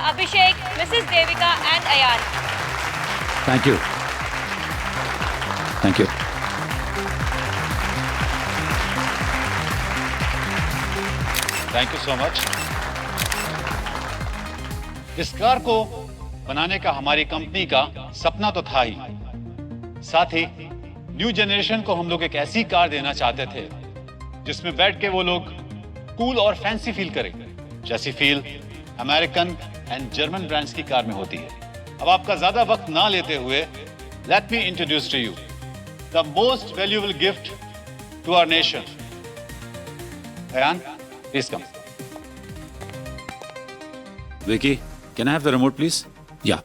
Abhishek, Mrs. Devika and Ayan. Thank you. Thank you. Thank you so much. इस car को बनाने का हमारी कंपनी का सपना तो था ही, साथ ही न्यू जनरेशन को हम लोग एक ऐसी कार देना चाहते थे जिसमें बैठ के वो लोग कूल और फैंसी फील करें, जैसी feel American and German brands की कार में होती है। अब आपका ज्यादा वक्त ना लेते हुए let me introduce to you the most valuable gift to our nation. Ayaan, please come. Vicky, can I have the remote, please? Yeah.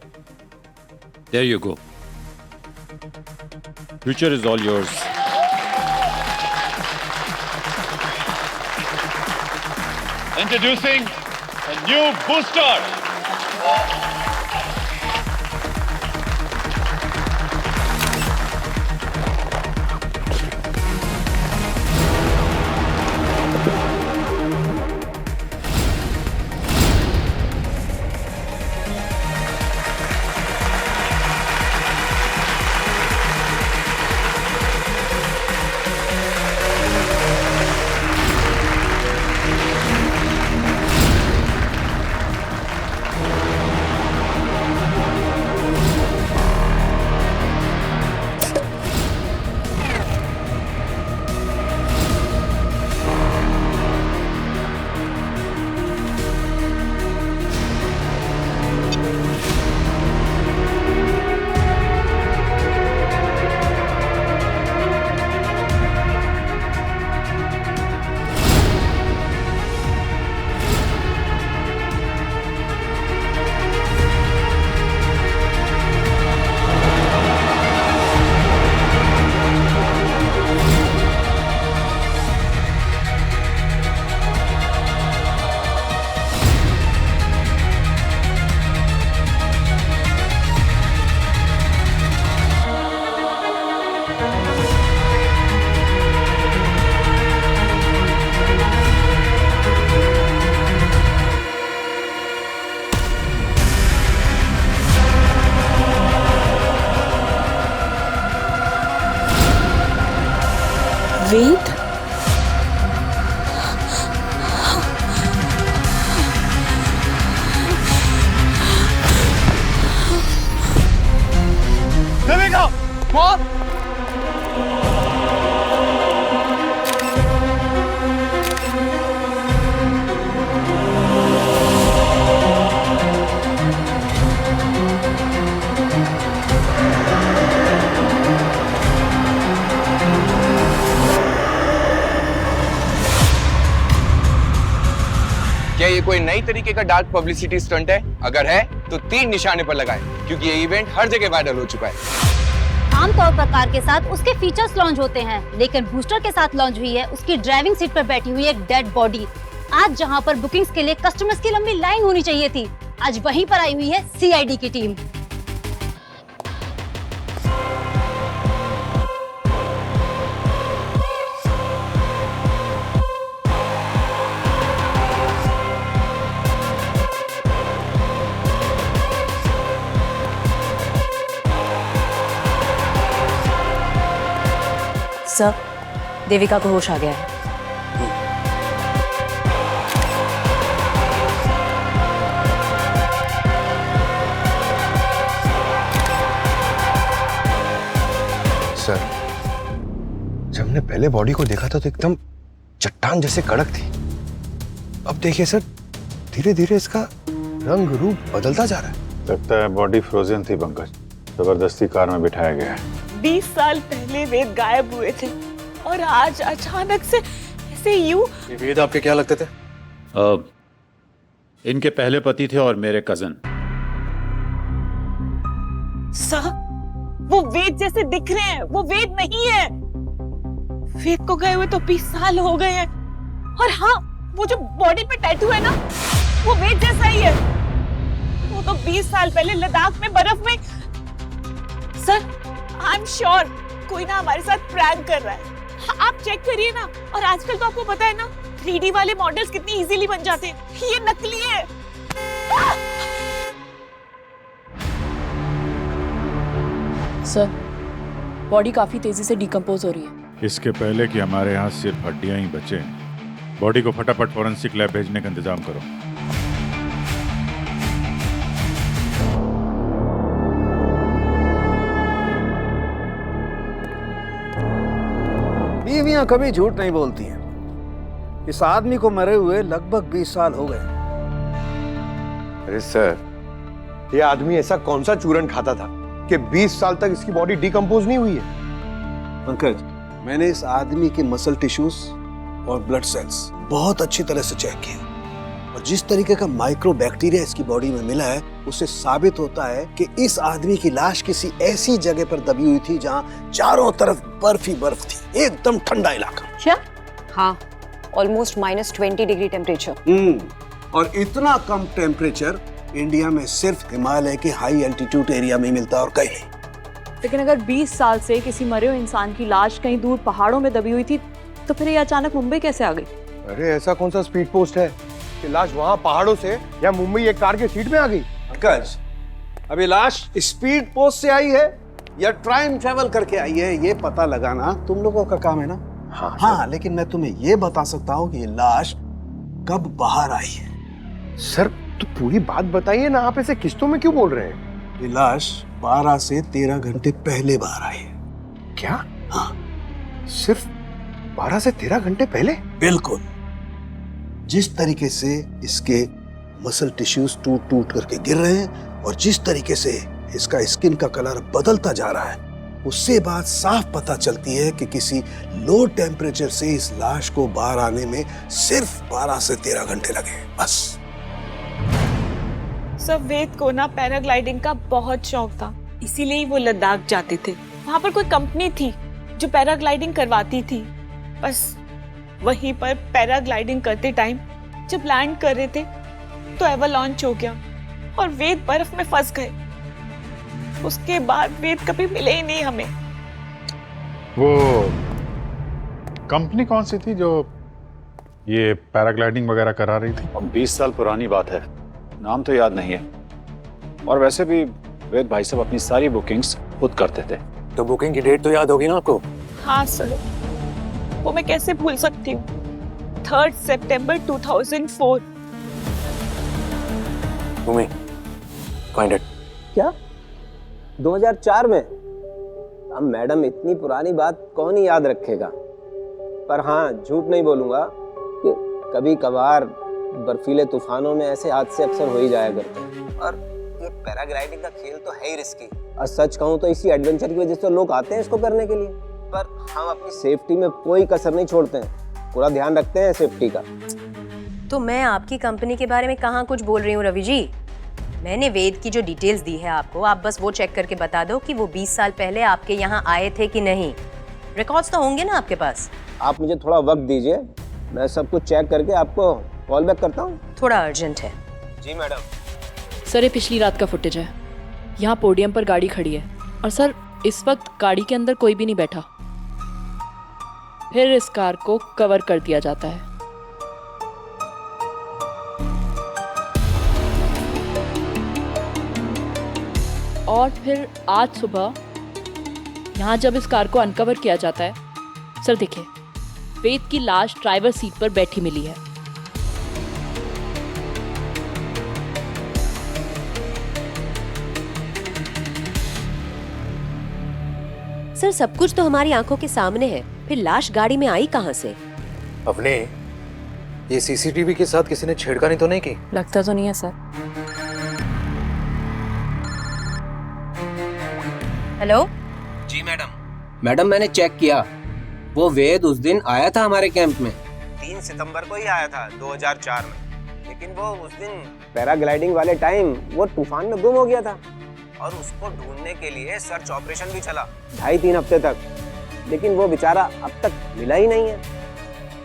There you go. Future is all yours. Introducing a new booster. वेद, देविका! कौन? क्या ये कोई नई तरीके का dark publicity stunt है? अगर है तो तीर निशाने पर लगाएं, क्योंकि ये इवेंट हर जगह वायरल हो चुका है। आमतौर पर कार के साथ उसके फीचर्स लॉन्च होते हैं, लेकिन बूस्टर के साथ लॉन्च हुई है उसकी ड्राइविंग सीट पर बैठी हुई एक डेड बॉडी। आज जहां पर बुकिंग्स के लिए कस्टमर्स की लंबी लाइन होनी चाहिए थी, आज वहीं पर आई हुई है सीआईडी की टीम। सर, देविका को होश आ गया है। सर, जब हमने पहले बॉडी को देखा था तो एकदम चट्टान जैसे कड़क थी। अब देखिए सर, धीरे धीरे इसका रंग रूप बदलता जा रहा है। लगता है बॉडी फ्रोजन थी पंकज, जबरदस्ती कार में बिठाया गया है। 20 साल पहले वेद गायब हुए थे और आज अचानक से ऐसे यूं। ये वेद आपके क्या लगते थे? इनके पहले पति थे और मेरे कजन। सर, वो वेद जैसे दिख रहे हैं, वो वेद नहीं है। वेद को गए हुए तो 20 साल हो गए हैं। और हाँ, वो जो बॉडी पे टैटू है ना, वो वेद जैसा ही है। वो तो 20 साल पहले लद्दाख में बर्फ में। सर, आई एम श्योर कोई ना हमारे साथ प्रैंक कर रहा है। हाँ, आप चेक करिए ना। और आजकल तो आपको पता है ना, 3D वाले मॉडल्स कितनी इजीली बन जाते हैं। ये नकली है। सर, बॉडी काफी तेजी से डिकम्पोज हो रही है। इसके पहले कि हमारे यहाँ सिर्फ हड्डियां ही बचे, बॉडी को फटाफट फॉरेंसिक लैब भेजने का इंतजाम करो। बीवियां कभी झूठ नहीं बोलती हैं। इस आदमी को मरे हुए लगभग 20 साल हो गए। अरे सर, ये आदमी ऐसा कौन सा चूरन खाता था कि 20 साल तक इसकी बॉडी डिकम्पोज नहीं हुई है? पंकज, मैंने इस आदमी के मसल टिश्यूज और ब्लड सेल्स बहुत अच्छी तरह से चेक किए और जिस तरीके का माइक्रो बैक्टीरिया इसकी बॉडी में मिला है उससे साबित होता है कि इस आदमी की लाश किसी ऐसी जगह पर दबी हुई थी जहां चारों तरफ बर्फ ही बर्फ थी, एकदम ठंडा इलाका। क्या? हाँ, ऑलमोस्ट -20 डिग्री टेम्परेचर। और इतना कम टेम्परेचर इंडिया में सिर्फ हिमालय के हाई एल्टीट्यूड एरिया में मिलता और कहीं नहीं। लेकिन अगर 20 साल से किसी मरे हुए इंसान की लाश कहीं दूर पहाड़ों में दबी हुई थी तो फिर ये अचानक मुंबई कैसे आ गई? अरे ऐसा कौन सा स्पीड पोस्ट है कि लाश वहां पहाड़ों से या मुंबई एक कार के सीट में आ गई? पंकज, अभी लाश स्पीड पोस्ट से आई है या टाइम ट्रेवल करके आई है, ये पता लगाना तुम लोगों का काम है ना। हाँ, लेकिन मैं तुम्हें ये बता सकता हूँ कि ये लाश कब बाहर आई है। सर, तो पूरी बात बताइए ना, आप ऐसे किस्तों में क्यों बोल रहे हैं? ये लाश 12 से 13 घंटे पहले बाहर आई है। क्या? हाँ, सिर्फ 12 से 13 घंटे पहले? बिल्कुल। जिस तरीके से इसके मसल टिश्यूज टूट टूट करके गिर रहे हैं और जिस तरीके से इसका स्किन का कलर बदलता जा रहा है, उससे बात साफ पता चलती है कि किसी लो टेम्परेचर से इस लाश को बाहर आने में सिर्फ 12 से 13 घंटे लगे, बस। सर, वेद को ना पैराग्लाइडिंग का बहुत शौक था, इसीलिए ही वो लद्दाख जाते थे। वहां पर कोई कंपनी थी जो पैराग्लाइडिंग करवाती थी। बस वहीं पर पैराग्लाइडिंग करते टाइम जब लैंड कर रहे थे तो एवलांच हो गया और वेद बर्फ में फंस गए। उसके बाद वेद कभी मिले ही नहीं हमें। वो कंपनी कौन सी थी जो ये पैराग्लाइडिंग वगैरह करा रही थी? अब 20 साल पुरानी बात है, नाम तो याद नहीं है। और वैसे भी वेद भाई साहब अपनी सारी बुकिंग्स खुद करते थे। तो बुकिंग की डेट तो याद होगी ना आपको? हाँ सर, वो मैं कैसे भूल सकती हूँ। 3 सितंबर 2004। तुम्हें फाइंड इट। क्या 2004 में? अब मैडम, इतनी पुरानी बात कौन ही याद रखेगा। पर हाँ, झूठ नहीं बोलूंगा कि कभी कभार बर्फीले तूफानों में ऐसे हादसे अक्सर हो ही जाया करते हैं। और ये पैराग्लाइडिंग का खेल तो है ही रिस्की, और सच कहूँ तो इसी एडवेंचर की वजह से लोग आते हैं इसको करने के लिए। पर हम अपनी सेफ्टी में कोई कसर नहीं छोड़ते हैं, पूरा ध्यान रखते हैं सेफ्टी का। तो मैं आपकी कंपनी के बारे में कहाँ कुछ बोल रही हूँ रवि जी। मैंने वेद की जो डिटेल्स दी है आपको, आप बस वो चेक करके बता दो कि वो 20 साल पहले आपके यहाँ आए थे कि नहीं। रिकॉर्ड्स तो होंगे ना आपके पास? आप मुझे थोड़ा वक्त दीजिए, मैं सब कुछ चेक करके आपको कॉल बैक करता हूँ। थोड़ा अर्जेंट है। जी मैडम। सर, ये पिछली रात का फुटेज है। यहाँ पोडियम पर गाड़ी खड़ी है और सर इस वक्त गाड़ी के अंदर कोई भी नहीं बैठा। फिर इस कार को कवर कर दिया जाता है। और फिर आज सुबह यहाँ जब इस कार को अनकवर किया जाता है, सर देखिए, वेद की लाश ड्राइवर सीट पर बैठी मिली है। सर, सब कुछ तो हमारी आंखों के सामने है, फिर लाश गाड़ी में आई कहाँ से? अपने ये सीसीटीवी के साथ किसी ने छेड़खानी तो नहीं की? लगता तो नहीं है सर। हेलो जी मैडम। मैडम, मैंने चेक किया, वो वेद उस दिन आया था हमारे कैंप में। 3 सितंबर को ही आया था 2004 में, लेकिन वो उस दिन पैराग्लाइडिंग वाले टाइम वो तूफान में गुम हो गया था और उसको ढूंढने के लिए सर्च ऑपरेशन भी चला 2.5-3 हफ्ते तक, लेकिन वो बेचारा अब तक मिला ही नहीं है।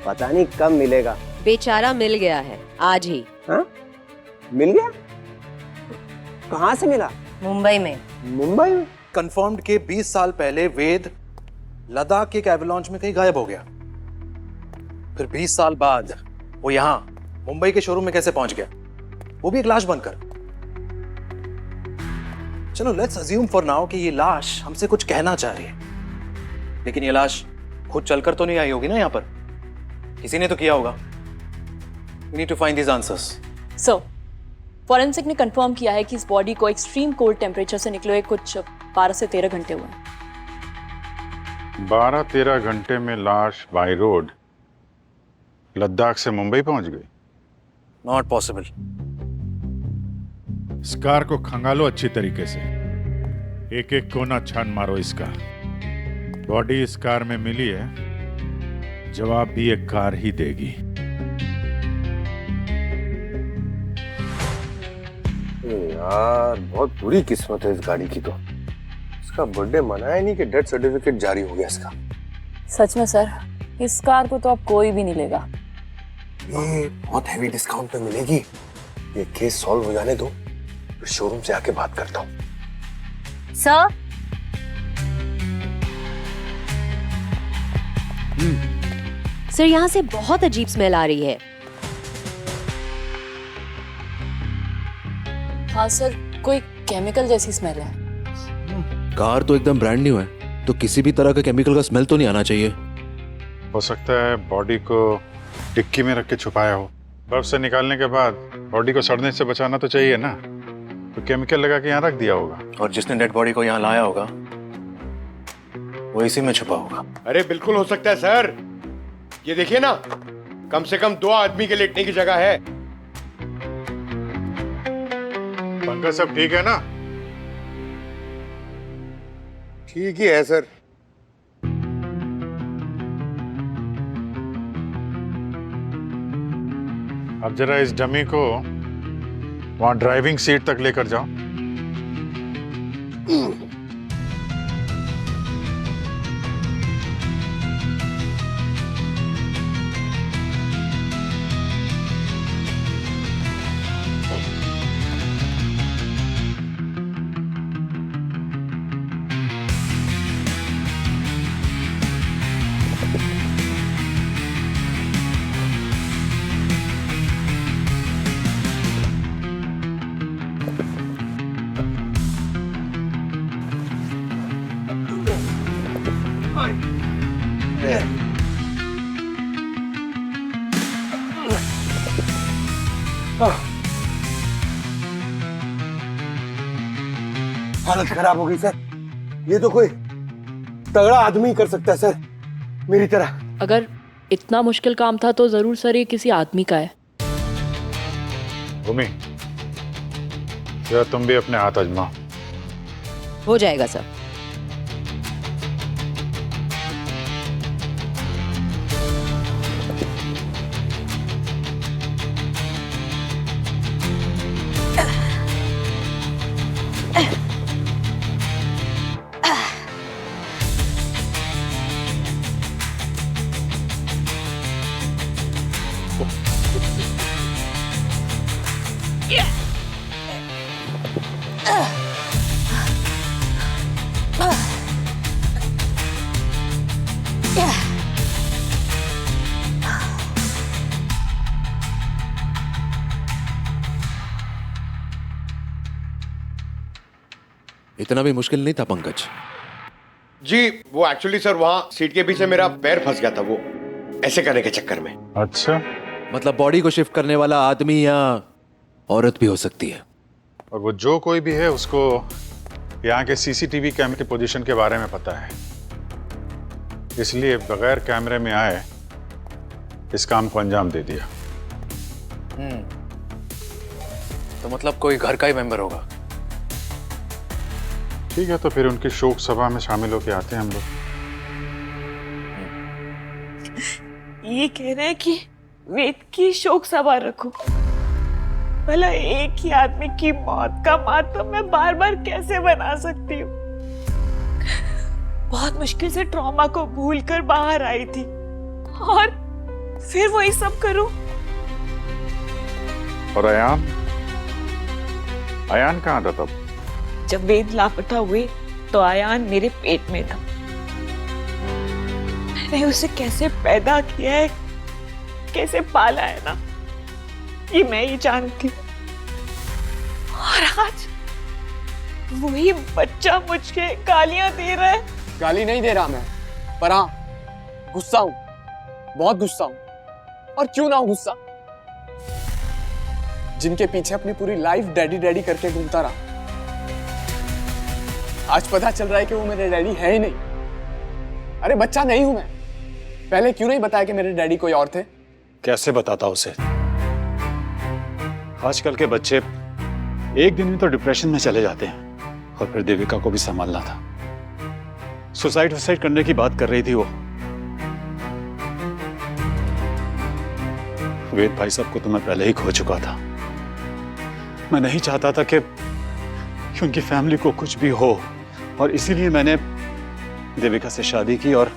पता नहीं कब मिलेगा। बेचारा मिल गया है आज ही। हाँ, मिल गया? कहाँ से मिला? मुंबई में। मुंबई में? कंफर्म्ड के 20 साल पहले वेद लद्दाख के एक एवलांच में कहीं गायब हो गया। फिर 20 साल बाद वो यहाँ मुंबई के शोरूम में कैसे पहुंच गया, वो भी एक लाश बनकर? चलो लेट्स अज्यूम फॉर नाउ कि ये लाश हमसे कुछ कहना चाह रही है, लेकिन ये लाश खुद चलकर तो नहीं आई होगी ना यहाँ पर, किसी ने तो किया होगा। We need to find these answers. Sir, forensic ने कंफर्म किया है कि इस बॉडी को एक्सट्रीम कोल्ड टेम्परेचर से निकले हुए कुछ 12 से 13 घंटे हुए। 12-13 घंटे में लाश बाय रोड लद्दाख से मुंबई पहुंच गई। Not possible. इस कार को खंगालो अच्छी तरीके से, एक एक कोना छान मारो इसका। बॉडी इस कार में मिली है, जवाब भी एक कार ही देगी। यार बहुत बुरी किस्मत है इस गाड़ी की तो। इसका बर्थडे मनाया नहीं कि डेथ सर्टिफिकेट जारी हो गया इसका। सच में सर, इस कार को तो अब कोई भी नहीं लेगा। ये बहुत हैवी डिस्काउंट पे मिलेगी। ये केस सॉल्व हो जाने दो, फिर शोरूम से आके बात करता हूँ। सर, सर यहाँ से बहुत अजीब स्मेल आ रही है। हाँ सर, कोई केमिकल जैसी स्मेल है। कार तो एकदम ब्रांड न्यू है, तो किसी भी तरह का केमिकल का स्मेल तो नहीं आना चाहिए। हो सकता है बॉडी को डिक्की में रख के छुपाया हो। बर्फ से निकालने के बाद बॉडी को सड़ने से बचाना तो चाहिए ना, तो केमिकल लगा के यहाँ रख दिया होगा। और जिसने डेड बॉडी को यहाँ लाया होगा वो इसी में छुपा होगा। अरे बिल्कुल हो सकता है सर, ये देखिए ना, कम से कम 2 आदमी के लेटने की जगह है। पंकज सब ठीक है ना? ठीक ही है सर। अब जरा इस डमी को वहां ड्राइविंग सीट तक लेकर जाओ। हालत खराब हो गई सर। ये तो कोई तगड़ा आदमी कर सकता है सर, मेरी तरह। अगर इतना मुश्किल काम था तो जरूर सर ये किसी आदमी का है। भूमि, जरा तुम भी अपने हाथ आजमाओ। हो जाएगा सर। इतना भी मुश्किल नहीं था पंकज जी। वो एक्चुअली सर वहां सीट के पीछे मेरा पैर फंस गया था, वो ऐसे करने के चक्कर में। अच्छा, मतलब बॉडी को शिफ्ट करने वाला आदमी या औरत भी हो सकती है। और वो जो कोई भी है उसको यहाँ के सीसीटीवी कैमरे की पोजीशन के बारे में पता है, इसलिए बगैर कैमरे में आए इस काम को अंजाम दे दिया। तो मतलब कोई घर का ही मेंबर होगा। ठीक है, तो फिर उनकी शोक सभा में शामिल होके आते हैं हम लोग। ये कह रहे हैं कि वेद की शोक सभा रखो। भला एक ही आदमी की मौत का मातम मैं बार बार कैसे बना सकती हूँ? बहुत मुश्किल से ट्रॉमा को भूलकर बाहर आई थी और फिर वही सब करूं। और अयान कहाँ था तब? जब वेद लापता हुए तो आयान मेरे पेट में था। मैंने उसे कैसे पैदा किया है, कैसे पाला है ना, ये मैं ही जानती हूँ। और आज वही बच्चा मुझे गालियां दे रहा है। गाली नहीं दे रहा मैं, पर हाँ गुस्सा हूँ, बहुत गुस्सा हूँ। और क्यों ना हूँ गुस्सा, जिनके पीछे अपनी पूरी लाइफ डैडी डैडी करके घूमता रहा, आज पता चल रहा है कि वो मेरे डैडी है ही नहीं। अरे बच्चा नहीं हूं मैं, पहले क्यों नहीं बताया कि मेरे डैडी कोई और थे? कैसे बताता उसे? आजकल के बच्चे एक दिन में तो डिप्रेशन में चले जाते हैं, और फिर देविका को भी संभालना था। सुसाइड करने की बात कर रही थी वो। वेद भाई साहब को तो मैं पहले ही खो चुका था। मैं नहीं चाहता था कि उनकी फैमिली को कुछ भी हो, और इसीलिए मैंने देविका से शादी की और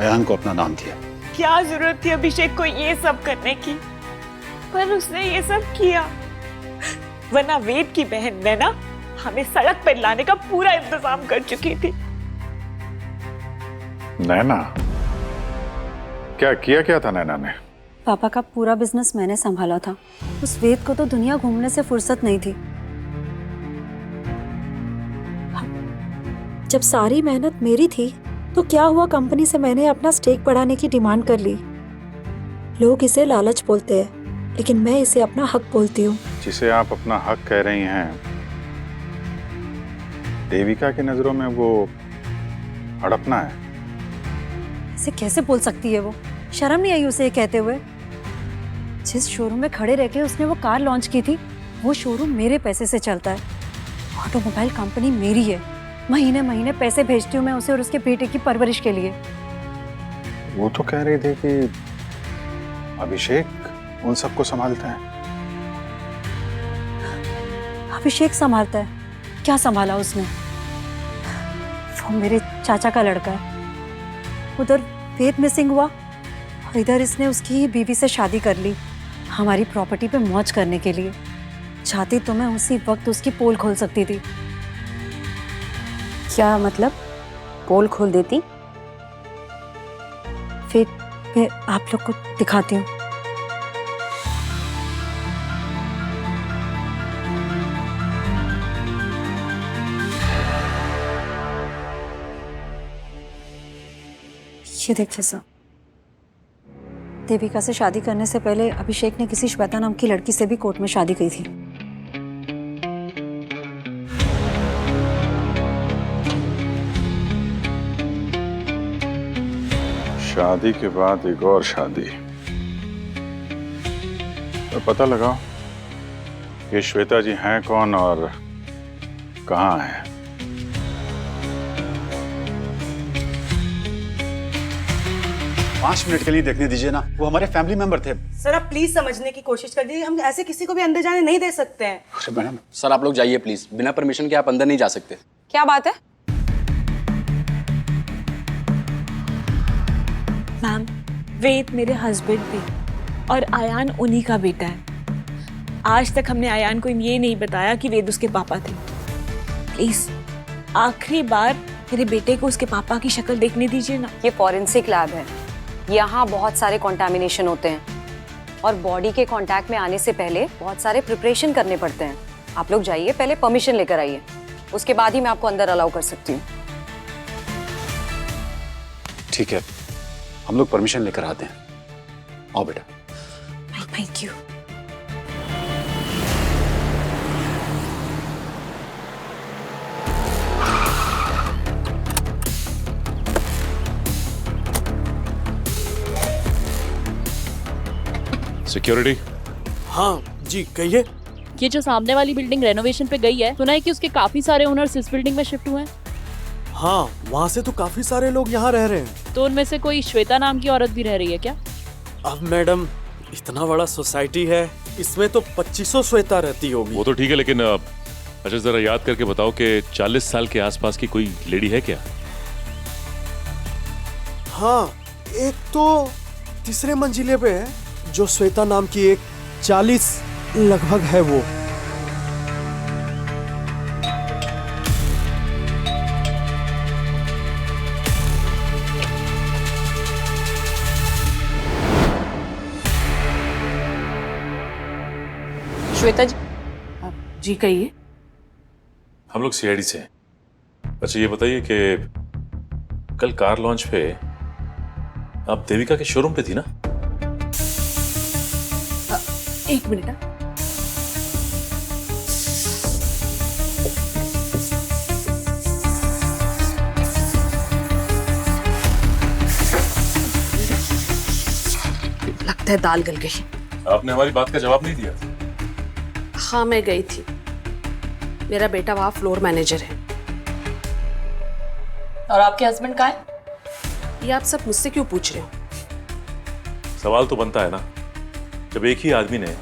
अयान को अपना नाम दिया। क्या जरूरत थी अभिषेक को ये सब करने की, पर उसने ये सब किया। वरना वेद की बहन नैना हमें सड़क पर लाने का पूरा इंतजाम कर चुकी थी। नैना? क्या था नैना ने? पापा का पूरा बिजनेस मैंने संभाला था। उस वेद को तो दुनिया घूमने से फुर्सत नहीं थी। जब सारी मेहनत मेरी थी तो क्या हुआ, कंपनी से मैंने अपना स्टेक बढ़ाने की डिमांड कर ली। लोग इसे लालच बोलते हैं, लेकिन मैं इसे अपना हक बोलती हूँ। जिसे आप अपना हक कह रही हैं, देविका की नजरों में वो हड़पना है। इसे कैसे बोल सकती है वो? शर्म नहीं आई उसे ये कहते हुए? जिस शोरूम में खड़े रह के उसने वो कार लॉन्च की थी, वो शोरूम मेरे पैसे से चलता है। ऑटोमोबाइल कंपनी मेरी है। महीने महीने पैसे भेजती हूँ मैं उसे और उसके बेटे की परवरिश के लिए। वो तो कह रही थी कि अभिषेक उन सबको संभालता है। अभिषेक संभालता है? क्या संभाला उसने? वो मेरे चाचा का लड़का है। उधर वेद मिसिंग हुआ और इधर इसने उसकी ही बीवी से शादी कर ली, हमारी प्रॉपर्टी पे मौज करने के लिए। चाहती तो मैं उसी वक्त उसकी पोल खोल सकती थी। क्या मतलब? पोल खोल देती? फिर मैं आप लोग को दिखाती हूँ। ये देखिए सर, देविका से शादी करने से पहले अभिषेक ने किसी श्वेता नाम की लड़की से भी कोर्ट में शादी की थी। शादी के बाद एक और शादी। तो पता लगाओ ये श्वेता जी हैं कौन और कहाँ हैं। 5 मिनट के लिए देखने दीजिए ना, वो हमारे फैमिली मेंबर थे। सर आप प्लीज समझने की कोशिश कर दीजिए, हम ऐसे किसी को भी अंदर जाने नहीं दे सकते हैं। अरे मैडम। सर आप लोग जाइए प्लीज, बिना परमिशन के आप अंदर नहीं जा सकते। क्या बात है? मैम, वेद मेरे हस्बैंड थे और आयान उन्हीं का बेटा है। आज तक हमने आयान को ये नहीं बताया कि वेद उसके पापा थे। प्लीज आखिरी बार मेरे बेटे को उसके पापा की शक्ल देखने दीजिए ना। ये फॉरेंसिक लैब है, यहाँ बहुत सारे कॉन्टामिनेशन होते हैं और बॉडी के कांटेक्ट में आने से पहले बहुत सारे प्रिपरेशन करने पड़ते हैं। आप लोग जाइए, पहले परमिशन लेकर आइए, उसके बाद ही मैं आपको अंदर अलाउ कर सकती हूँ। ठीक है, हम लोग परमिशन लेकर आते हैं। आओ बेटा। Thank you. सिक्योरिटी। हाँ जी कहिए। ये जो सामने वाली बिल्डिंग रेनोवेशन पे गई है, सुना है कि उसके काफी सारे ओनर्स इस बिल्डिंग में शिफ्ट हुए हैं। हाँ, वहाँ से तो काफी सारे लोग यहाँ रह रहे हैं। तो उनमें से कोई श्वेता नाम की औरत भी रह रही है क्या? अब मैडम इतना बड़ा सोसाइटी है, इसमें तो 2500 श्वेता रहती होगी। वो तो ठीक है, लेकिन अच्छा जरा याद करके बताओ कि 40 साल के आसपास की कोई लेडी है क्या? हाँ, एक तो तीसरे मंजिले पे है जो श्वेता नाम की एक 40 लगभग है वो। श्वेता जी। जी कहिए। हम लोग सीआईडी से हैं। अच्छा ये बताइए कि कल कार लॉन्च पे आप देविका के शोरूम पे थी ना? एक मिनट। लगता है दाल गल गई। आपने हमारी बात का जवाब नहीं दिया। हाँ मैं गई थी, मेरा बेटा वहां फ्लोर मैनेजर है। और आपके हस्बैंड कहाँ है? ये आप सब मुझसे क्यों पूछ रहे हो? सवाल तो बनता है ना, जब एक ही आदमी ने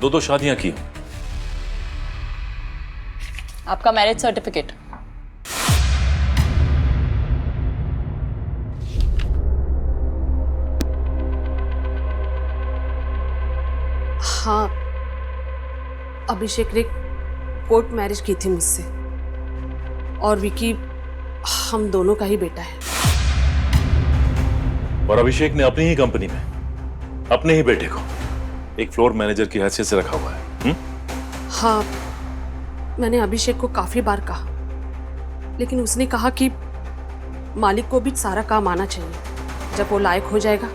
दो शादियां की। आपका मैरिज सर्टिफिकेट। हाँ, अभिषेक ने कोर्ट मैरिज की थी मुझसे, और विकी हम दोनों का ही बेटा है। और अभिषेक ने अपनी ही कंपनी में अपने ही बेटे को एक फ्लोर मैनेजर की हैसियत से रखा हुआ है। हाँ, मैंने अभिषेक को काफी बार कहा, लेकिन उसने कहा कि मालिक को भी सारा काम आना चाहिए। जब वो लायक हो जाएगा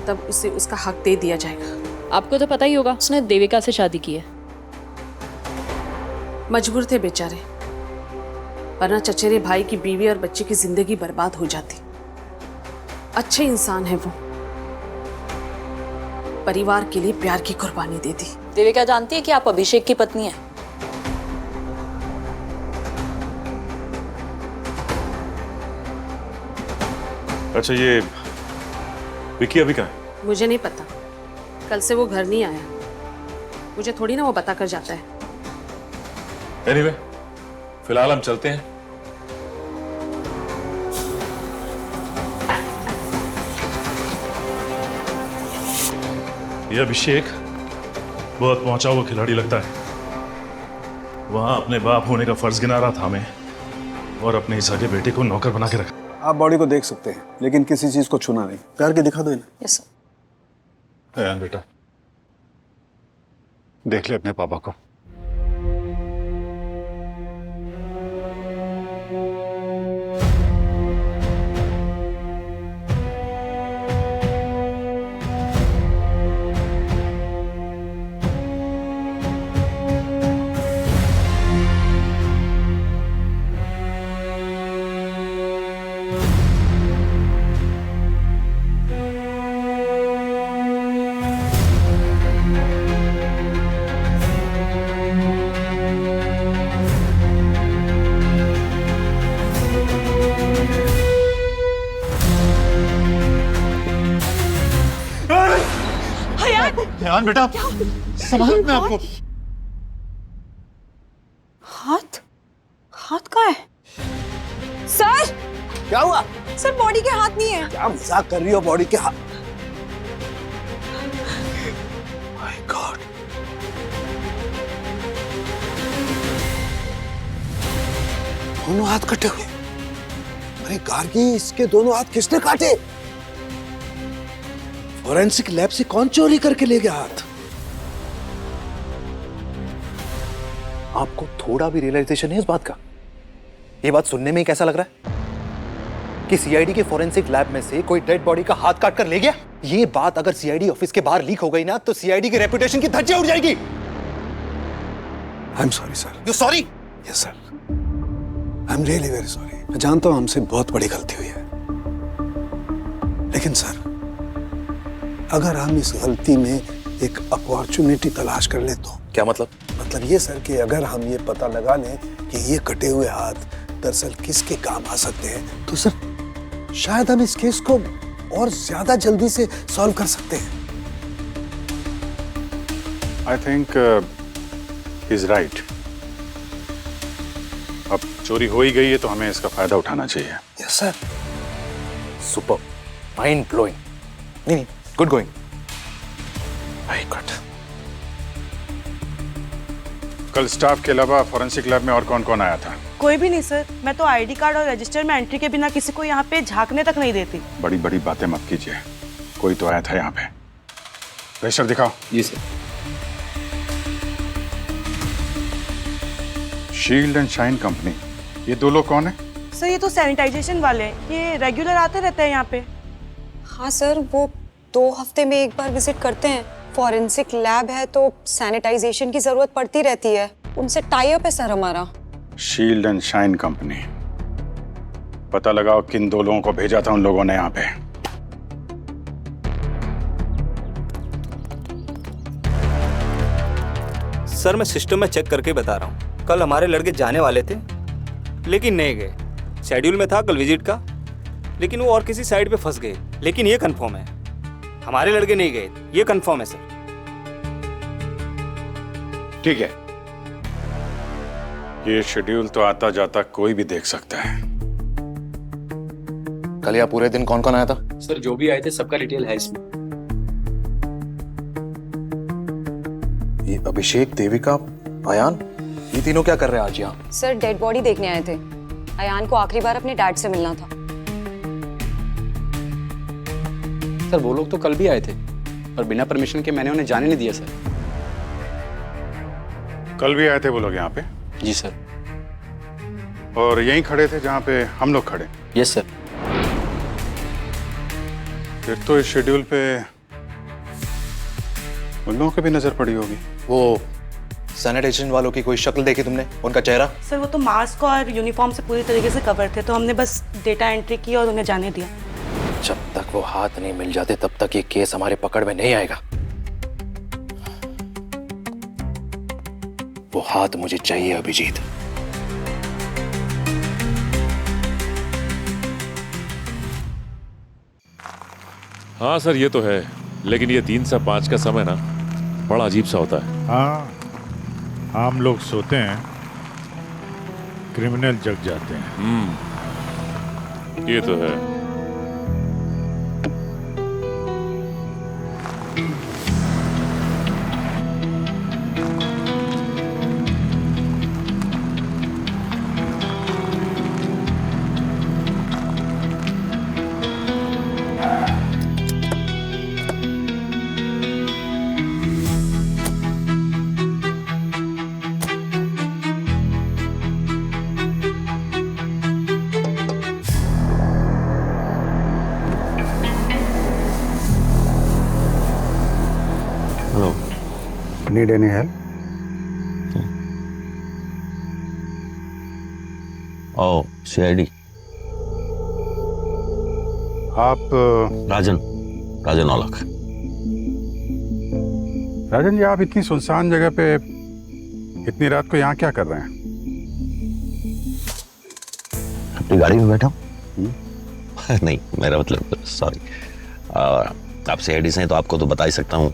तब उसे उसका हक दे दिया जाएगा। आपको तो पता ही होगा उसने देविका से शादी की है। मजबूर थे बेचारे, वरना चचेरे भाई की बीवी और बच्चे की जिंदगी बर्बाद हो जाती। अच्छे इंसान है वो, परिवार के लिए प्यार की कुर्बानी दे दी। देविका जानती है कि आप अभिषेक की पत्नी हैं। अच्छा ये विकी अभी कहाँ है? मुझे नहीं पता, कल से वो घर नहीं आया। मुझे थोड़ी ना वो बता कर जाता है। एनीवे, फिलहाल हम चलते हैं। ये अभिषेक बहुत पहुंचा हुआ खिलाड़ी लगता है। वहां अपने बाप होने का फर्ज गिना रहा था हमें, और अपने इस आगे बेटे को नौकर बना के रखा। आप बॉडी को देख सकते हैं, लेकिन किसी चीज को छूना नहीं। प्यार के दिखा दो इन्हें। Yes sir. अयान बेटा, देख ले अपने पापा को। ध्यान बेटा, संभाल मैं आपको। हाथ हाथ कहाँ है? सर क्या हुआ? सर बॉडी के हाथ नहीं है। क्या मजाक कर रही हो? बॉडी के हाथ? माय गॉड, दोनों हाथ कटे हुए। अरे गार्गी, इसके दोनों हाथ किसने काटे? फॉरेंसिक लैब से कौन चोरी करके ले गया हाथ? आपको थोड़ा भी रियलाइजेशन है इस बात का? ये बात सुनने में ही कैसा लग रहा है कि सीआईडी के फॉरेंसिक लैब में से कोई डेड बॉडी का हाथ काट कर ले गया? ये बात अगर सीआईडी ऑफिस के बाहर लीक हो गई ना, तो सीआईडी की रेपुटेशन की धज्जियां उड़ जाएगी। I am sorry sir. You sorry? Yes sir, I am really very sorry. मैं जानता हूं हमसे बहुत बड़ी गलती हुई है, लेकिन सर अगर हम इस गलती में एक अपॉर्चुनिटी तलाश कर ले तो। क्या मतलब? मतलब ये सर कि अगर हम ये पता लगा लें कि ये कटे हुए हाथ दरअसल किसके काम आ सकते हैं, तो सर शायद हम इस केस को और ज्यादा जल्दी से सॉल्व कर सकते हैं। I think he is right. अब चोरी हो ही गई है तो हमें इसका फायदा उठाना चाहिए। Yes sir. Super, mind blowing. नहीं, गुड गोइंग। Very good. कल स्टाफ के अलावा फॉरेंसिक लैब में और कौन कौन आया था? कोई भी नहीं सर, मैं तो आईडी कार्ड और रजिस्टर में एंट्री के बिना किसी को यहाँ पे झांकने तक नहीं देती। बड़ी बड़ी बातें मत कीजिए, कोई तो आया था यहाँ पे। रजिस्टर दिखाओ। जी sir. Shield and shine company, ये दो लोग कौन है? सर ये तो सैनिटाइजेशन वाले हैं, ये रेगुलर आते रहते हैं यहाँ पे। हाँ सर, वो 2 हफ्ते में एक बार विजिट करते हैं। फॉरेंसिक लैब है तो सैनिटाइजेशन की जरूरत पड़ती रहती है, उनसे टाई अप है सर हमारा। शील्ड एंड शाइन कंपनी, पता लगाओ किन दो लोगों को भेजा था उन लोगों ने यहाँ पे। सर मैं सिस्टम में चेक करके बता रहा हूँ। कल हमारे लड़के जाने वाले थे लेकिन नहीं गए। शेड्यूल में था कल विजिट का, लेकिन वो और किसी साइड पे फंस गए। लेकिन ये कंफर्म है हमारे लड़के नहीं गए, ये कंफर्म है सर। ठीक है, ये शेड्यूल तो आता जाता कोई भी देख सकता है। कल यहाँ पूरे दिन कौन कौन आया था? सर जो भी आए थे सबका डिटेल है इसमें। ये अभिषेक, देविका, अयान, ये तीनों क्या कर रहे हैं आज यहाँ? सर डेड बॉडी देखने आए थे। अयान को आखिरी बार अपने डैड से मिलना था। सर वो लोग तो कल भी आए थे और बिना परमिशन के मैंने उन्हें जाने नहीं दिया सर। कल भी आए थे वो लोग यहाँ पे? जी सर। और यहीं खड़े थे जहाँ पे हम लोग खड़े? Yes sir. फिर तो इस शेड्यूल पे उन लोगों की भी नजर पड़ी होगी। वो सैनिटाइजेशन वालों की कोई शक्ल देखी तुमने, उनका चेहरा? सर वो तो मास्क और यूनिफॉर्म से पूरी तरीके से कवर थे, तो हमने बस डेटा एंट्री की और उन्हें जाने दिया। जब तक वो हाथ नहीं मिल जाते तब तक ये केस हमारे पकड़ में नहीं आएगा। वो हाथ मुझे चाहिए अभिजीत। हाँ सर ये तो है, लेकिन ये 3 से 5 का समय ना बड़ा अजीब सा होता है। हाँ, हम लोग सोते हैं, क्रिमिनल जग जाते हैं। ये तो है। Need any help? ओ CID। आप राजन औलख। राजन जी, आप इतनी सुनसान जगह पे इतनी रात को यहाँ क्या कर रहे हैं? अपनी गाड़ी में बैठा हूँ। नहीं मेरा मतलब सॉरी, आप CID से हैं तो आपको तो बता ही सकता हूँ।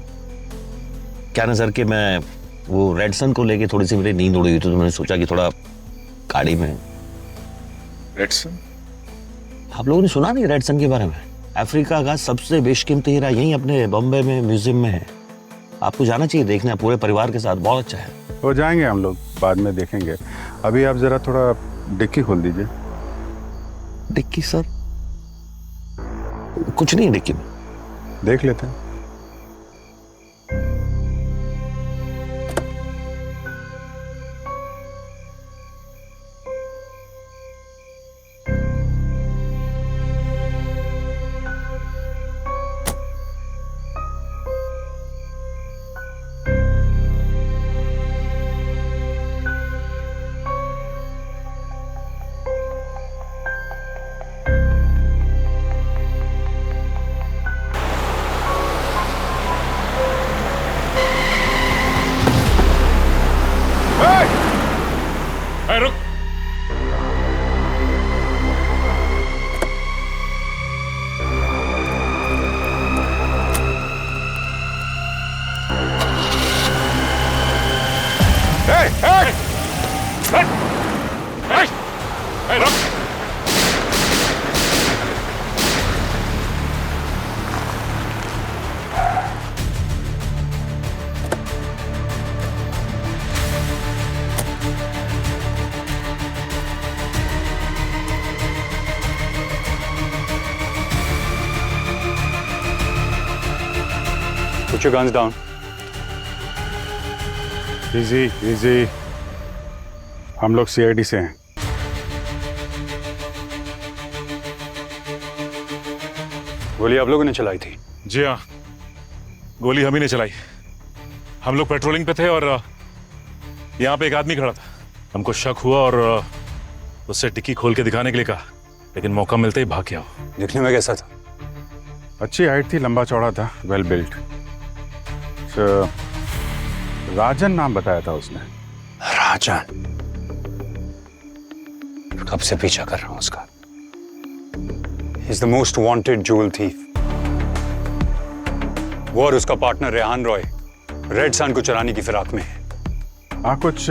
क्या नजर कि मैं वो रेडसन को लेके थोड़ी सी मेरी नींद उड़ी हुई, तो मैंने सोचा कि थोड़ा गाड़ी में। रेडसन? आप लोगों ने सुना नहीं रेडसन के बारे में? अफ्रीका का सबसे बेशकीमती हीरा यहीं अपने बॉम्बे में म्यूजियम में है। आपको जाना चाहिए देखने, पूरे परिवार के साथ, बहुत अच्छा है। हो जाएंगे हम लोग, बाद में देखेंगे। अभी आप जरा थोड़ा डिक्की खोल दीजिए। Dickey sir? कुछ नहीं है डिक्की में। देख लेते हैं। रुक। Put your guns down. Easy, easy. हम लोग सीआईडी से हैं। गोली आप लोगों ने चलाई थी? जी हाँ, गोली हम ही ने चलाई। हम लोग पेट्रोलिंग पे थे और यहाँ पे एक आदमी खड़ा था। हमको शक हुआ और उससे डिक्की खोल के दिखाने के लिए कहा, लेकिन मौका मिलते ही भाग गया। दिखने में कैसा था? अच्छी हाइट थी, लंबा चौड़ा था, वेल बिल्ट। राजन नाम बताया था उसने। राजन? कब से पीछा कर रहा हूं उसका। He's the most wanted jewel thief. वो और उसका partner Rehan Roy red sun को चुराने की फिराक में है। हाँ, कुछ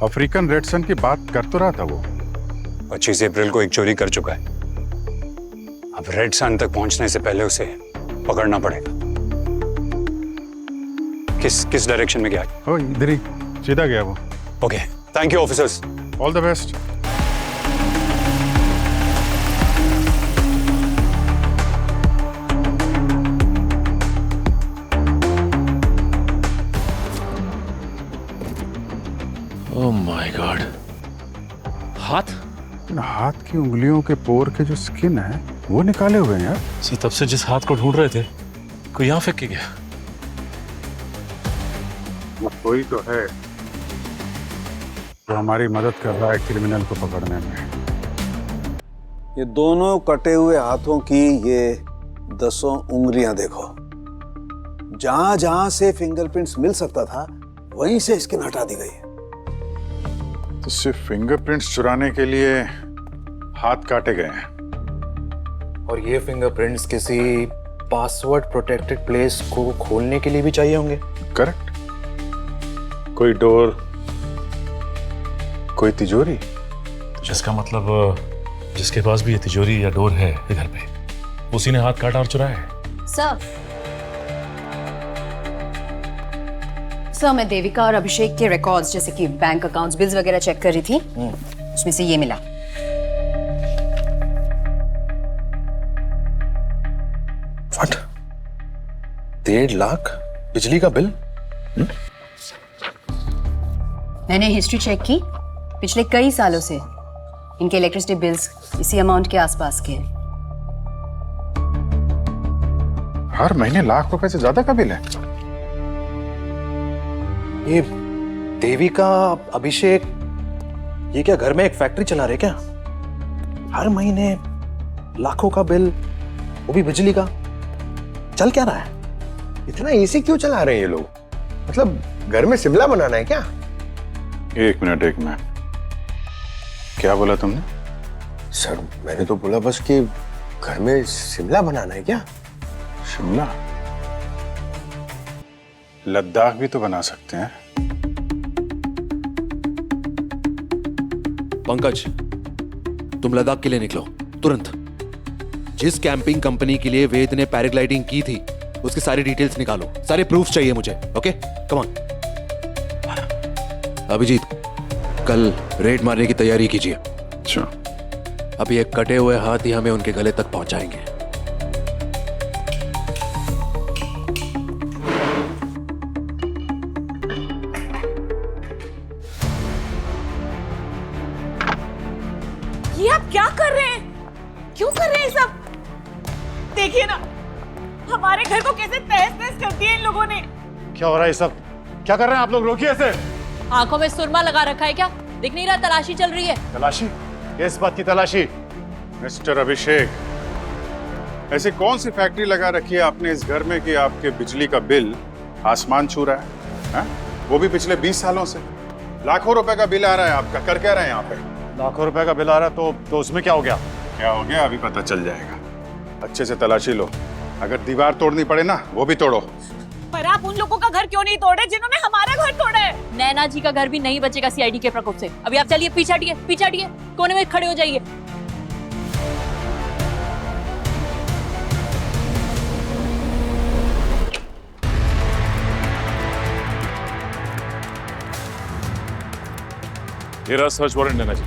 अफ्रीकन रेड सन की बात कर तो रहा था वो। 25 अप्रैल को एक चोरी कर चुका है। अब रेड सन तक पहुंचने से पहले उसे पकड़ना पड़ेगा। किस डायरेक्शन में गया? ओ, इधर ही सीधा गया वो। Okay, thank you officers. All the best. Oh my God, हाथ? हाथ की उंगलियों के पोर के जो स्किन है वो निकाले हुए हैं यार। सर तब से जिस हाथ को ढूंढ रहे थे कोई यहाँ फेंक के गया। वो कोई तो है जो हमारी मदद कर रहा है क्रिमिनल को पकड़ने में। ये दोनों कटे हुए हाथों की ये 10 उंगलियां देखो। जहां जहां से फिंगरप्रिंट्स मिल सकता था वहीं से स्किन हटा दी गई है। तो सिर्फ फिंगरप्रिंट्स चुराने के लिए हाथ काटे गए हैं। और ये फिंगरप्रिंट्स किसी पासवर्ड प्रोटेक्टेड प्लेस को खोलने के लिए भी चाहिए होंगे। करेक्ट। कोई डोर, कोई तिजोरी। जिसका मतलब जिसके पास भी ये तिजोरी या डोर है इधर पे, उसी ने हाथ काटा और चुराया है। सर, मैं देविका और अभिषेक के रिकॉर्ड्स जैसे कि बैंक अकाउंट्स, बिल्स वगैरह चेक कर रही थी। उसमें से ये मिला। व्हाट? 1.5 लाख बिजली का बिल? मैंने हिस्ट्री चेक की। पिछले कई सालों से इनके इलेक्ट्रिसिटी बिल्स इसी अमाउंट के आसपास के हैं। हर महीने लाख रुपए से ज्यादा का बिल है। ये देविका, अभिषेक, ये क्या घर में एक फैक्ट्री चला रहे क्या? हर महीने लाखों का बिल, वो भी बिजली का। चल क्या रहा है? इतना एसी क्यों चला रहे हैं ये लोग? मतलब घर में शिमला बनाना है क्या? एक मिनट। क्या बोला तुमने? सर, मैंने तो बोला बस कि घर में शिमला बनाना है क्या? शिमला? लद्दाख भी तो बना सकते हैं। पंकज, तुम लद्दाख के लिए निकलो तुरंत। जिस कैंपिंग कंपनी के लिए वेद ने पैराग्लाइडिंग की थी उसकी सारी डिटेल्स निकालो। सारे प्रूफ चाहिए मुझे। Okay, come on. अभिजीत, कल रेड मारने की तैयारी कीजिए। अच्छा। अब ये कटे हुए हाथ ही हमें उनके गले तक पहुंचाएंगे। ये आप क्या कर रहे हैं? क्यों कर रहे हैं सब? देखिए ना, हमारे घर को कैसे तहस-नहस कर दिया इन लोगों ने। क्या हो रहा है सब? क्या कर रहे हैं आप लोग? रोकिए इसे। आंखों में सुरमा लगा रखा है क्या? दिख नहीं रहा तलाशी चल रही है? तलाशी? किस बात की तलाशी? मिस्टर अभिषेक, ऐसी कौन सी फैक्ट्री लगा रखी है आपने इस घर में कि आपके बिजली का बिल आसमान छू रहा है? हा? वो भी पिछले 20 सालों से। लाखों रुपए का बिल आ रहा है आपका। कर क्या रहे हैं यहाँ पे? लाखों रुपए का बिल आ रहा है तो उसमें क्या हो गया? क्या हो गया अभी पता चल जाएगा। अच्छे से तलाशी लो। अगर दीवार तोड़नी पड़े ना, वो भी तोड़ो। पर आप उन लोगों का घर क्यों नहीं तोड़े जिन्होंने हमारा घर तोड़ा है? नैना जी का घर भी नहीं बचेगा सीआईडी के प्रकोप से। अभी आप चलिए, पीछे हटिए, कोने में खड़े हो जाइए। ये रहा सर्च वारंट नैना जी,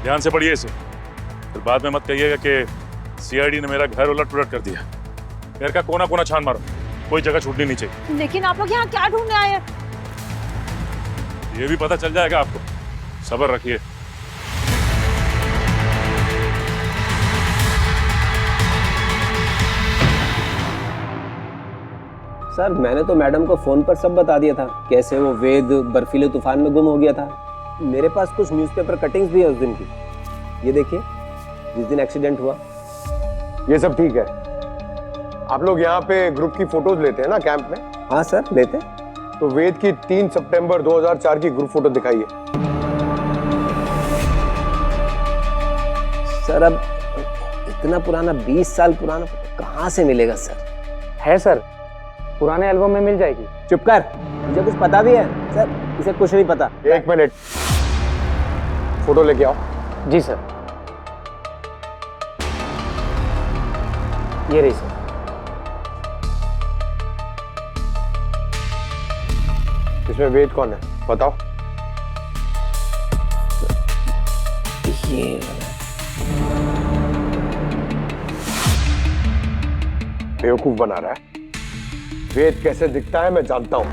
ध्यान से पढ़िए इसे। फिर बाद में मत कहिएगा कि सीआईडी ने मेरा घर उलट पुलट कर दिया। घर का कोना कोना छान मारो, कोई जगह छूटनी नहीं चाहिए। लेकिन आप लोग यहाँ क्या ढूंढने आए हैं? ये भी पता चल जाएगा आपको। सब्र रखिए। सर मैंने तो मैडम को फोन पर सब बता दिया था, कैसे वो वेद बर्फीले तूफान में गुम हो गया था। मेरे पास कुछ न्यूज़पेपर कटिंग्स भी है उस दिन की। ये देखिए, जिस दिन एक्सीडेंट हुआ। ये सब ठीक है। आप लोग यहाँ पे ग्रुप की फोटोज लेते हैं ना कैंप में? हाँ सर लेते। तो वेद की 3 सितंबर 2004 की ग्रुप फोटो दिखाइए। सर अब इतना पुराना 20 साल पुराना फोटो कहाँ से मिलेगा सर? है सर, पुराने एल्बम में मिल जाएगी। चुप कर, मुझे कुछ पता भी है सर, इसे कुछ नहीं पता। 1 मिनट, फोटो लेके आओ। जी सर। ये रही सर। इसमें वेद कौन है बताओ? ये बेवकूफ बना रहा है। वेद कैसे दिखता है मैं जानता हूं।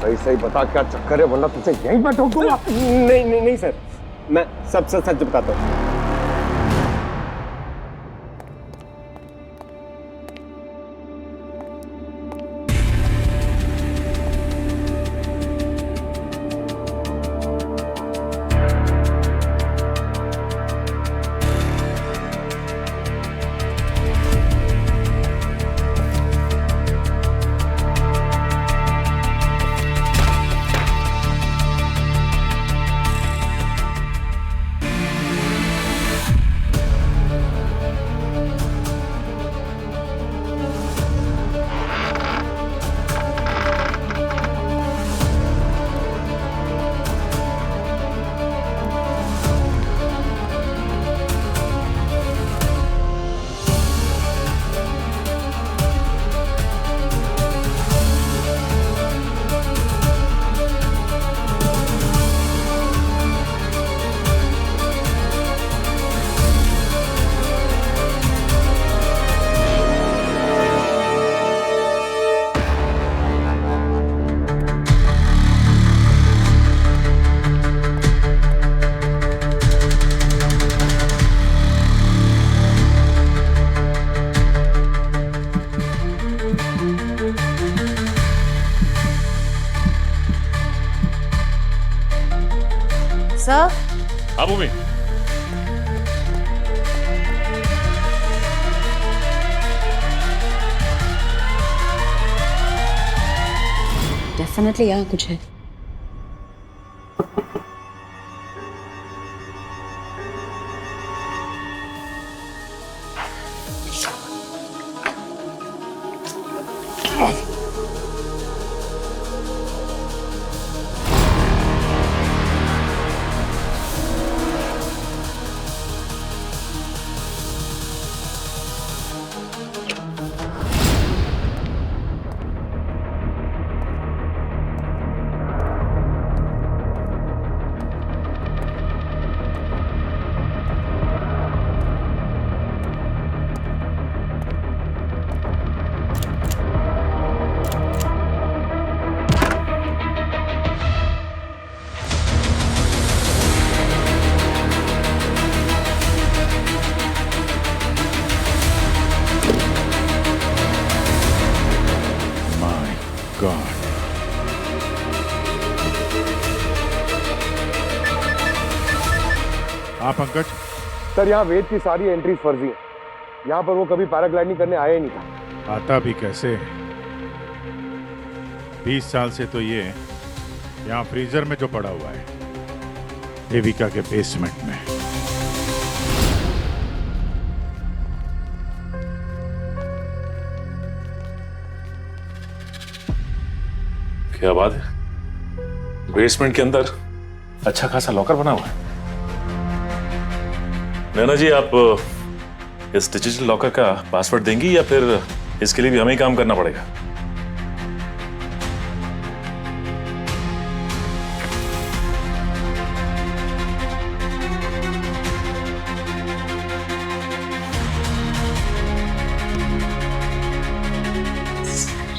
सही सही बता क्या चक्कर है, वरना तुझे यहीं पर ठोकूंगा। नहीं नहीं नहीं सर, मैं सब सच बताता हूँ। सर। हाँ भूमि। डेफिनेटली यहाँ कुछ है। हाँ पंकज। सर यहाँ वेद की सारी एंट्रीज फर्जी है। यहाँ पर वो कभी पैराग्लाइडिंग करने आया ही नहीं था। आता भी कैसे? 20 साल से तो ये यहाँ फ्रीजर में जो पड़ा हुआ है, देविका के बेसमेंट में। क्या बात है, बेसमेंट के अंदर अच्छा खासा लॉकर बना हुआ है। नैना जी, आप इस डिजिटल लॉकर का पासवर्ड देंगी या फिर इसके लिए भी हमें ही काम करना पड़ेगा?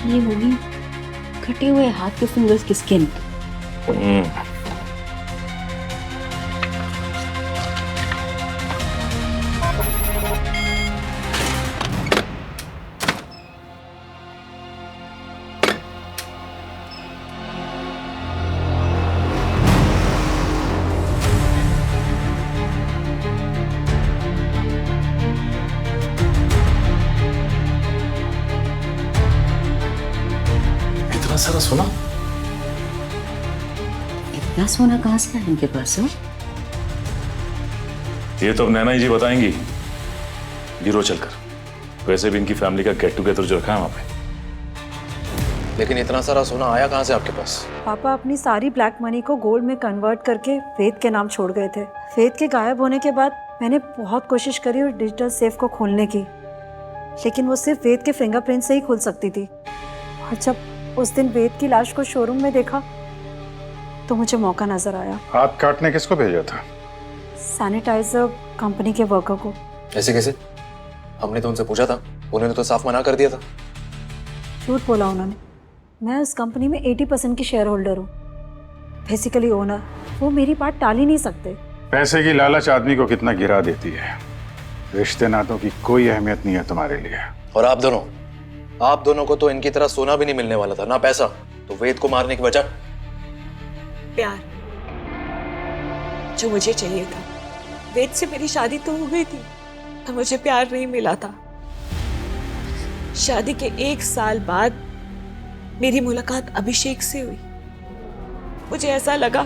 ये होगी कटे हुए हाथ के फिंगर्स की स्किन। इतना सोना कहाँ से है इनके पास? हो ये तो अब नैना जी बताएंगी ब्यूरो चलकर। वैसे भी इनकी फैमिली का गेट टुगेदर जो रखा है वहां पे। लेकिन इतना सारा सोना आया कहाँ से आपके पास? पापा अपनी सारी ब्लैक मनी को गोल्ड में कन्वर्ट करके वेद के नाम छोड़ गए थे। वेद के गायब होने के बाद मैंने बहुत कोशिश करी और डिजिटल सेफ को खोलने की, लेकिन वो सिर्फ वेद के फिंगरप्रिंट से ही खुल सकती थी। और जब उस दिन वेद की लाश को शोरूम में देखा तो मुझे मौका नजर आया। हाथ काटने किसको भेजा था? सैनिटाइजर कंपनी के वर्कर को। ऐसे कैसे? हमने तो उनसे पूछा था, उन्होंने तो साफ मना कर दिया था। झूठ बोला उन्होंने। मैं उस कंपनी में 80% की शेयर होल्डर हूँ, बेसिकली ओनर। वो मेरी बात टाल ही नहीं सकते। पैसे की लालच आदमी को कितना गिरा देती है। रिश्ते नातों की कोई अहमियत नहीं है तुम्हारे लिए। और आप दोनों को तो इनकी तरह सोना भी नहीं मिलने वाला था, ना पैसा। तो वेद को मारने की वजह? प्यार जो मुझे चाहिए था। वेद से मेरी शादी तो हो गई थी, पर मुझे प्यार नहीं मिला था। शादी के 1 साल बाद मेरी मुलाकात अभिषेक से हुई। मुझे ऐसा लगा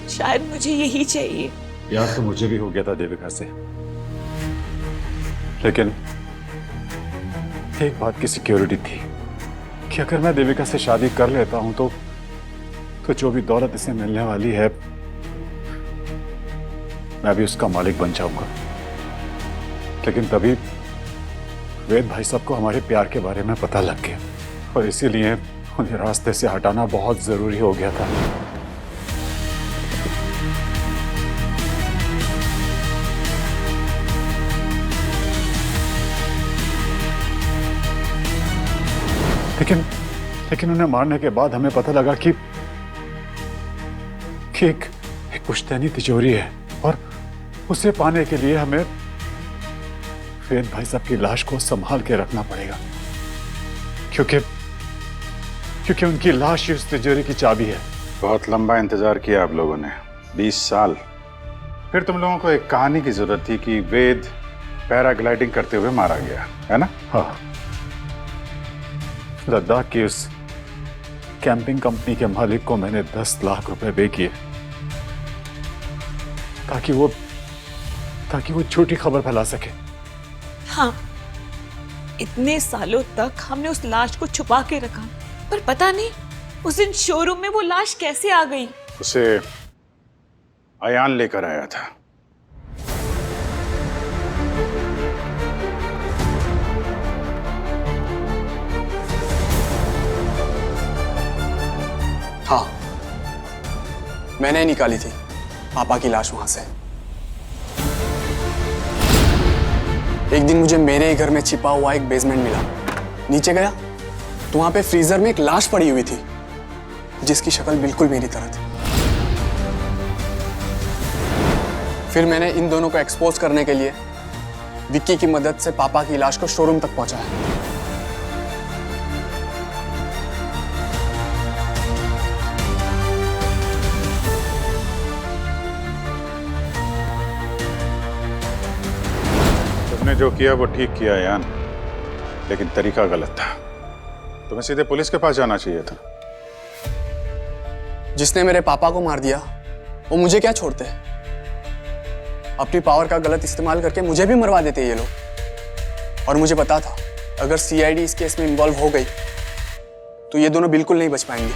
शायद मुझे यही चाहिए। यार तो मुझे भी हो गया था देविका से, लेकिन एक बात की सिक्योरिटी थी कि अगर मैं देविका से शादी कर लेता हूं तो जो भी दौलत इसे मिलने वाली है मैं भी उसका मालिक बन जाऊंगा। लेकिन तभी वेद भाई साहब को हमारे प्यार के बारे में पता लग गया और इसीलिए उन्हें रास्ते से हटाना बहुत जरूरी हो गया था। लेकिन उन्हें मारने के बाद हमें पता लगा कि एक पुश्तैनी तिजोरी है और उसे पाने के लिए हमें वेद भाई साहब की लाश को संभाल के रखना पड़ेगा, क्योंकि उनकी लाश ही उस तिजोरी की चाबी है। बहुत लंबा इंतजार किया आप लोगों ने, 20 साल। फिर तुम लोगों को एक कहानी की जरूरत थी कि वेद पैराग्लाइडिंग करते हुए मारा गया, है ना? हाँ। लद्दाख की उस कैंपिंग कंपनी के मालिक को मैंने 10 लाख रुपए पे किए ताकि वो झूठी खबर फैला सके। हाँ, इतने सालों तक हमने उस लाश को छुपा के रखा, पर पता नहीं उस दिन शोरूम में वो लाश कैसे आ गई। उसे अयान लेकर आया था। हाँ, मैंने निकाली थी पापा की लाश वहां से। एक दिन मुझे मेरे ही घर में छिपा हुआ एक बेसमेंट मिला। नीचे गया तो वहां पे फ्रीजर में एक लाश पड़ी हुई थी जिसकी शक्ल बिल्कुल मेरी तरह थी। फिर मैंने इन दोनों को एक्सपोज करने के लिए विक्की की मदद से पापा की लाश को शोरूम तक पहुंचाया। तुमने जो किया वो ठीक किया यान, लेकिन तरीका गलत था। तुम्हें सीधे पुलिस के पास जाना चाहिए था। जिसने मेरे पापा को मार दिया वो मुझे क्या छोड़ते? अपनी पावर का गलत इस्तेमाल करके मुझे भी मरवा देते ये लोग। और मुझे पता था अगर सीआईडी इस केस में इन्वॉल्व हो गई तो ये दोनों बिल्कुल नहीं बच पाएंगे।